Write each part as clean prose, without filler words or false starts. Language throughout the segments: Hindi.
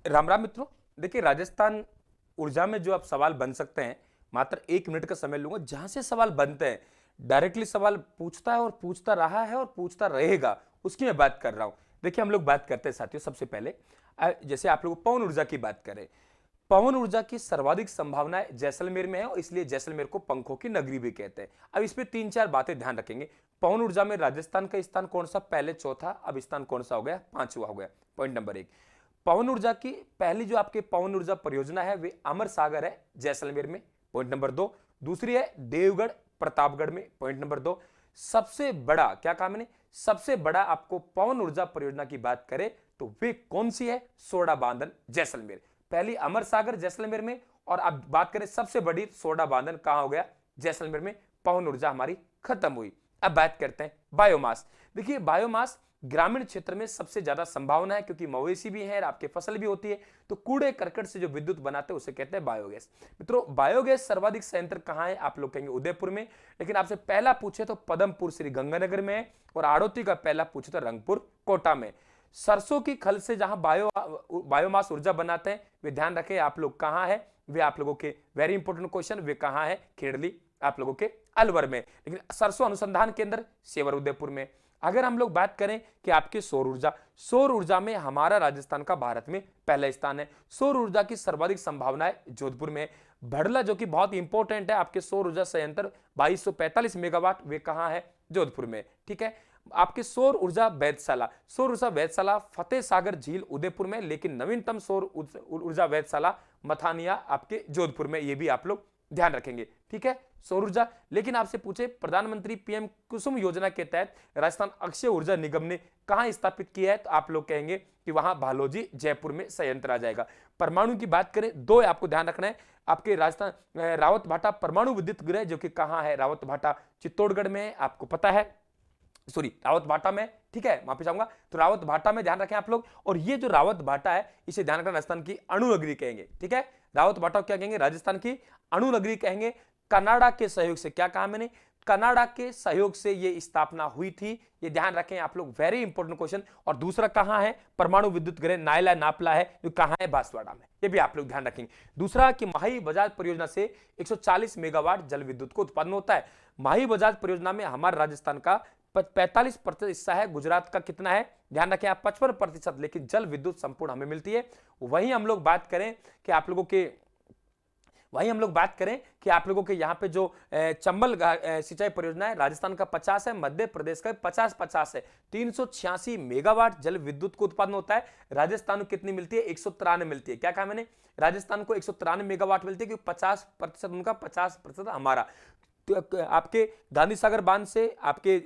राम राम मित्रों। देखिए, राजस्थान ऊर्जा में जो आप सवाल बन सकते हैं, मात्र 1 मिनट का समय लूंगा। जहां से सवाल बनते हैं, डायरेक्टली सवाल पूछता है और पूछता रहा है और पूछता रहेगा, उसकी मैं बात कर रहा हूं। देखिए, हम लोग बात करते हैं साथियों, सबसे पहले जैसे आप लोग पवन ऊर्जा की बात करें, पवन ऊर्जा की सर्वाधिक संभावनाएं जैसलमेर में है और इसलिए जैसलमेर को पंखों की नगरी भी कहते हैं। अब इस पे 3-4 बातें ध्यान रखेंगे। पवन ऊर्जा में राजस्थान का स्थान कौन सा? पहले चौथा, अब स्थान कौन सा हो गया? 5वां हो गया। पॉइंट नंबर 1, पवन ऊर्जा की पहली जो आपके पवन ऊर्जा परियोजना है वे अमर सागर है जैसलमेर में। पॉइंट नंबर 2, दूसरी है देवगढ़ प्रतापगढ़ में। पॉइंट नंबर 2, सबसे बड़ा क्या काम है, सबसे बड़ा आपको पवन ऊर्जा परियोजना की बात करें तो वे कौन सी है? सोडा बांधन जैसलमेर। पहली अमर सागर जैसलमेर में, और अब बात करें सबसे बड़ी सोडा बांधन कहां हो गया? जैसलमेर में। पवन ऊर्जा हमारी खत्म हुई। अब बात करते हैं बायोमास। देखिए, बायोमास ग्रामीण क्षेत्र में सबसे ज्यादा संभावना है, क्योंकि मवेशी भी है और आपके फसल भी होती है, तो कूड़े करकट से जो विद्युत बनाते हैं उसे कहते हैं बायोगैस। मित्रों, बायोगैस सर्वाधिक संयंत्र कहां है? आप लोग कहेंगे उदयपुर में, लेकिन आपसे पहला पूछे तो पदमपुर श्री गंगानगर में है, और आड़ोती का पहला पूछे तो रंगपुर कोटा में। सरसों की खल से जहां बायोमास ऊर्जा बनाते हैं, वे ध्यान रखें आप लोग कहां है, वे आप लोगों के वेरी इंपॉर्टेंट क्वेश्चन, वे कहां है? खेड़ली आप लोगों के अलवर में। लेकिन सरसों अनुसंधान केंद्र सेवर उदयपुर में। अगर हम लोग बात करें कि आपके सौर ऊर्जा में हमारा राजस्थान का भारत में पहला स्थान है। सौर ऊर्जा की सर्वाधिक संभावना है जोधपुर में। भड़ला जो कि बहुत इंपॉर्टेंट है, आपके सौर ऊर्जा संयंत्र 2245 मेगावाट, वे कहां है? जोधपुर में। ठीक है। आपके सौर ऊर्जा वेधशाला फतेह सागर झील उदयपुर में, लेकिन नवीनतम सौर ऊर्जा वेधशाला मथानिया आपके जोधपुर में। ये भी आप लोग ध्यान रखेंगे। ठीक है, सौर ऊर्जा। लेकिन आपसे पूछे प्रधानमंत्री पीएम कुसुम योजना के तहत राजस्थान अक्षय ऊर्जा निगम ने कहां स्थापित किया है? तो आप लोग कहेंगे कि वहां भालोजी जयपुर में संयंत्र आ जाएगा। परमाणु की बात करें, 2 आपको ध्यान रखना है। आपके राजस्थान रावत भाटा परमाणु विद्युत गृह जो कि कहां है? रावत भाटा चित्तौड़गढ़ में है, आपको पता है। सॉरी, रावत भाटा में। ठीक है, माफी चाहूंगा। तो रावत भाटा में ध्यान रखें आप लोग। और ये जो रावत भाटा है, इसे ध्यान रखना, राजस्थान की अणु नगरी कहेंगे। ठीक है, रावत भाटा क्या कहेंगे? राजस्थान की अणु नगरी कहेंगे। कनाडा के सहयोग से, क्या कहा मैंने? कनाडा के सहयोग से ये स्थापना हुई थी, ये ध्यान रखें आप लोग, वेरी इंपॉर्टेंट क्वेश्चन। और दूसरा कहां है? परमाणु विद्युत गृह नायला नापला है, जो कहां है? बांसवाड़ा में। ये भी आप लोग ध्यान रखेंगे। दूसरा कि माही बजाज परियोजना से 140 मेगावाट जल विद्युत को उत्पादन होता है। माही बजाज परियोजना में हमारे राजस्थान का 45% हिस्सा है। गुजरात का कितना है? ध्यान रखें आप, 55%। लेकिन जल विद्युत संपूर्ण हमें मिलती है। वहीं हम लोग बात करें कि आप लोगों के यहां पे जो चंबल सिंचाई परियोजना है, राजस्थान का 50 है, मध्य प्रदेश का 50-50 है। 386 मेगावाट जल विद्युत को उत्पादन होता है। राजस्थान को कितनी मिलती है? 193 मिलती है। क्या कहा मैंने? राजस्थान को 193 मेगावाट मिलती है, क्योंकि 50% उनका, 50% हमारा। तो आपके गांधी सागर बांध से, आपके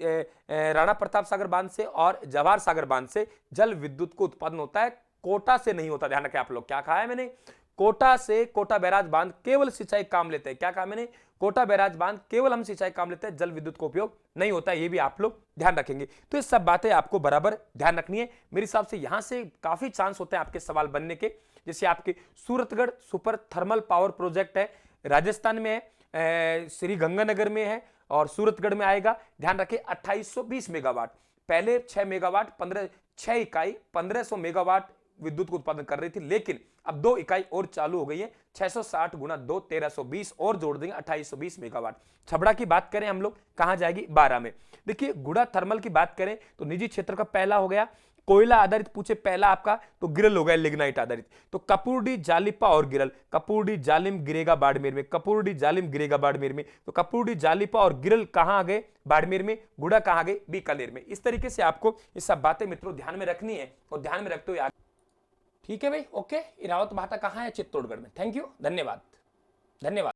राणा प्रताप सागर बांध से और जवाहर सागर बांध से जल विद्युत को उत्पादन होता है, कोटा से नहीं होता। ध्यान रखें आप लोग, क्या कहा है मैंने? कोटा से, कोटा बैराज बांध केवल सिंचाई काम लेते हैं। क्या कहा मैंने? कोटा बैराज बांध केवल हम सिंचाई काम लेते हैं, जल विद्युत का उपयोग नहीं होता है। ये भी आप लोग ध्यान रखेंगे। तो ये सब बातें आपको बराबर ध्यान रखनी है। मेरे हिसाब से यहां से काफी चांस होते हैं आपके सवाल बनने के। जैसे आपके Suratgarh super thermal power project है, राजस्थान में है, श्री गंगानगर में है और सूरतगढ़ में आएगा। ध्यान रखें, 2820 मेगावाट। पहले 6 मेगावाट 6 इकाई 1500 मेगावाट विद्युत को उत्पादन कर रही थी, लेकिन अब 2 इकाई और चालू हो गई है। 660 गुना 2, 1320 और जोड़ देंगे, 2820 मेगावाट। छबड़ा की बात करें हम लोग, कहां जाएगी? 12 में। देखिए, गुड़ा थर्मल की बात करें तो निजी क्षेत्र का पहला हो गया। कोयला आधारित पूछे पहला आपका, तो गिरल हो गया लिग्नाइट आधारित। तो कपूरडी जालिपा और गिरल, कपूरडी जालिम गिरेगा बाड़मेर में, कपूरडी जालिम गिरेगा बाड़मेर में। तो कपूरडी जालिपा और गिरल कहां आ गए? बाड़मेर में। गुड़ा कहां आ गए? बीकानेर में। इस तरीके से आपको ये सब बातें मित्रों ध्यान में रखनी है, और ध्यान में रखते हुए। ठीक है भाई, ओके। रावत भाटा कहां है? चित्तौड़गढ़ में। थैंक यू, धन्यवाद। धन्यवाद।